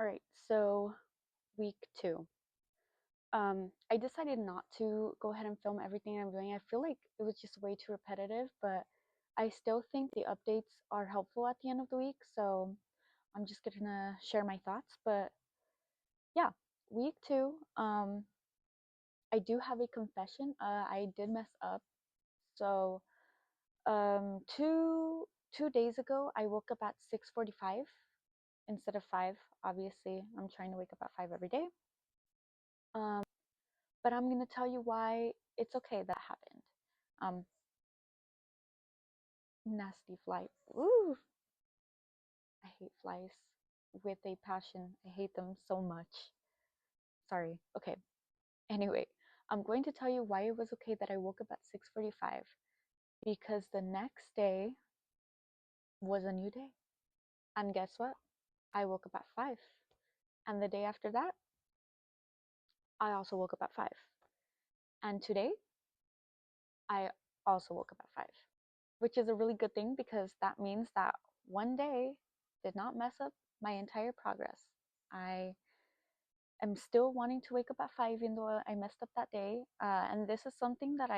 All right, so week two. I decided not to go ahead and film everything I'm doing. I feel like it was just way too repetitive, but I still think the updates are helpful at the end of the week. So I'm just gonna share my thoughts. But yeah, week two. I do have a confession. I did mess up. So two days ago, I woke up at 6:45 instead of 5. Obviously, I'm trying to wake up at 5 every day. Um, but I'm gonna tell you why it's okay that happened. Um, Nasty fly. Ooh, I hate flies with a passion. I hate them so much. Sorry. Okay. Anyway, I'm going to tell you why it was okay that I woke up at 6:45 because the next day was a new day. And guess what? I woke up at 5. And the day after that, I also woke up at 5. And today, I also woke up at 5, which is a really good thing because that means that one day did not mess up my entire progress. I am still wanting to wake up at 5 even though I messed up that day. And this is something that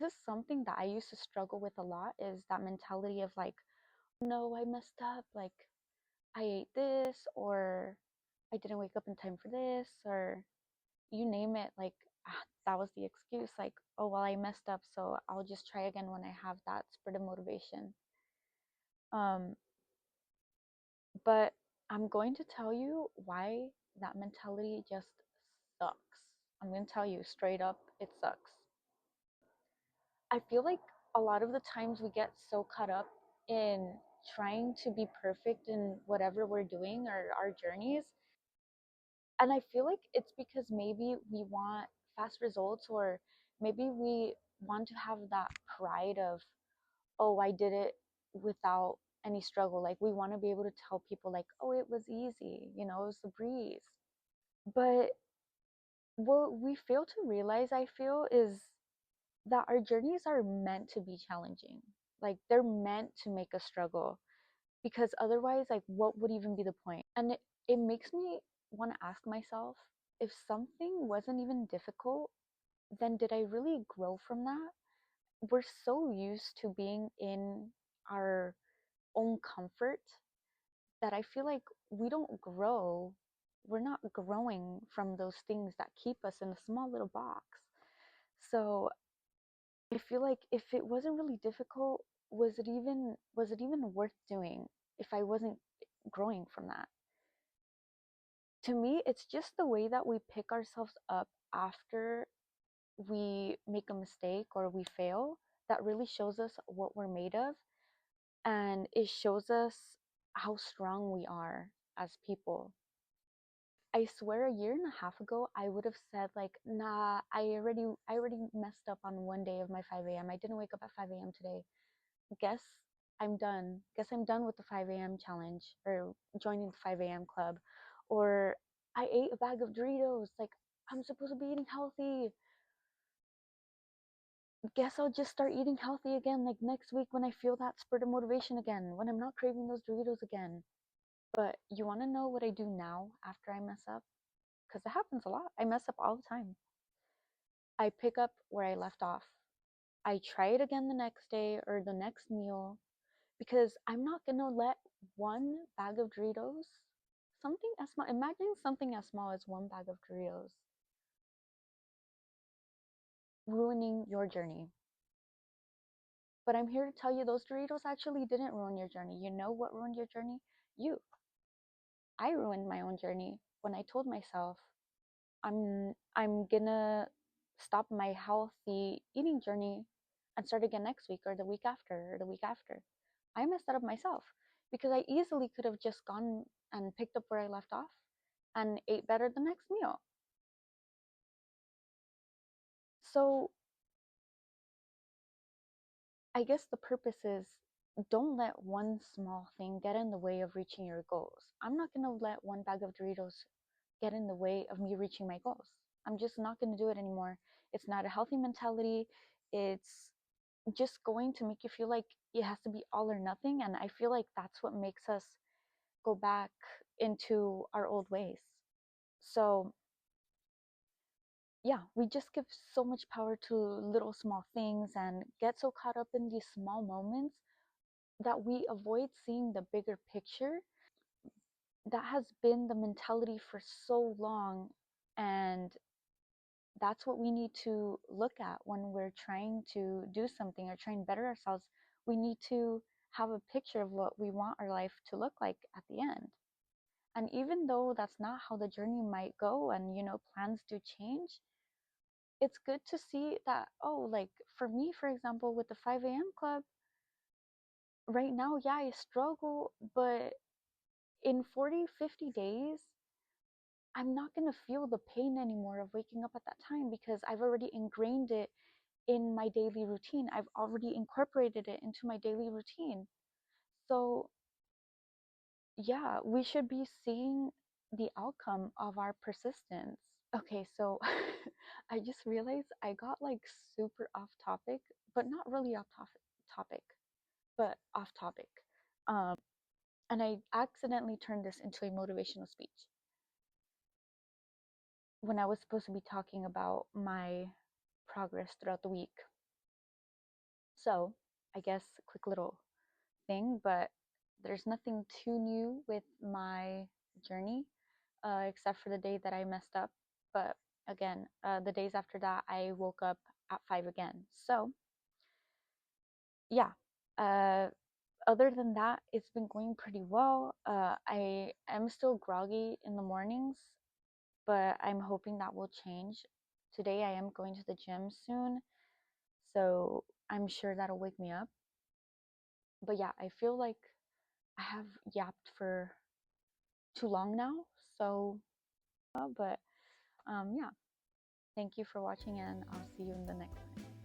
this is something that I used to struggle with a lot is that mentality of like, no, I messed up. Like, I ate this, or I didn't wake up in time for this, or you name it. Like, that was the excuse. Like, oh, well, I messed up, so I'll just try again when I have that spirit of motivation. Um, but I'm going to tell you why that mentality just sucks. I'm going to tell you straight up, it sucks. I feel like a lot of the times we get so caught up in trying to be perfect in whatever we're doing or our journeys. And I feel like it's because maybe we want fast results, or maybe we want to have that pride of, oh, I did it without any struggle. Like we want to be able to tell people like, oh, it was easy, it was a breeze. But what we fail to realize, I feel, is that our journeys are meant to be challenging. Like they're meant to make us struggle, because otherwise, like, what would even be the point? And it makes me want to ask myself, if something wasn't even difficult, then did I really grow from that? We're so used to being in our own comfort that I feel like we don't grow. We're not growing from those things that keep us in a small little box. So I feel like if it wasn't really difficult, was it even worth doing if I wasn't growing from that? To me, it's just the way that we pick ourselves up after we make a mistake or we fail that really shows us what we're made of, and it shows us how strong we are as people. I swear a year and a half ago I would have said like, nah, I already messed up on one day of my 5 a.m. I didn't wake up at 5 a.m. today. Guess I'm done. Guess I'm done with the 5 a.m. challenge or joining the 5 a.m. club. Or I ate a bag of Doritos. Like, I'm supposed to be eating healthy. Guess I'll just start eating healthy again, like next week when I feel that spurt of motivation again, when I'm not craving those Doritos again. But you want to know what I do now after I mess up? Because it happens a lot. I mess up all the time. I pick up where I left off. I try it again the next day or the next meal, because I'm not gonna let one bag of Doritos, something as small, imagine something as small as one bag of Doritos, ruining your journey. But I'm here to tell you those Doritos actually didn't ruin your journey. You know what ruined your journey? You. I ruined my own journey when I told myself I'm gonna stop my healthy eating journey and start again next week or the week after or the week after. I messed that up myself because I easily could have just gone and picked up where I left off and ate better the next meal. So I guess the purpose is, don't let one small thing get in the way of reaching your goals. I'm not gonna let one bag of Doritos get in the way of me reaching my goals. I'm just not gonna do it anymore. It's not a healthy mentality. It's just going to make you feel like it has to be all or nothing. And I feel like that's what makes us go back into our old ways. So, yeah, we just give so much power to little small things and get so caught up in these small moments that we avoid seeing the bigger picture. That has been the mentality for so long, and that's what we need to look at when we're trying to do something or trying to better ourselves. We need to have a picture of what we want our life to look like at the end. And even though that's not how the journey might go, and plans do change, it's good to see that, oh, like for me, for example, with the 5 a.m. club, right now, yeah, I struggle, but in 40, 50 days, I'm not going to feel the pain anymore of waking up at that time because I've already ingrained it in my daily routine. I've already incorporated it into my daily routine. So, yeah, we should be seeing the outcome of our persistence. Okay, so I just realized I got like super off topic, but not really off topic, but off topic. Um, and I accidentally turned this into a motivational speech when I was supposed to be talking about my progress throughout the week. So, I guess a quick little thing, but there's nothing too new with my journey, except for the day that I messed up. But again, the days after that, I woke up at 5 again. So, yeah. Uh, Other than that, it's been going pretty well. I am still groggy in the mornings, but I'm hoping that will change. Today, I am going to the gym soon, so I'm sure that'll wake me up. But yeah, I feel like I have yapped for too long now. So, but yeah, thank you for watching, and I'll see you in the next one.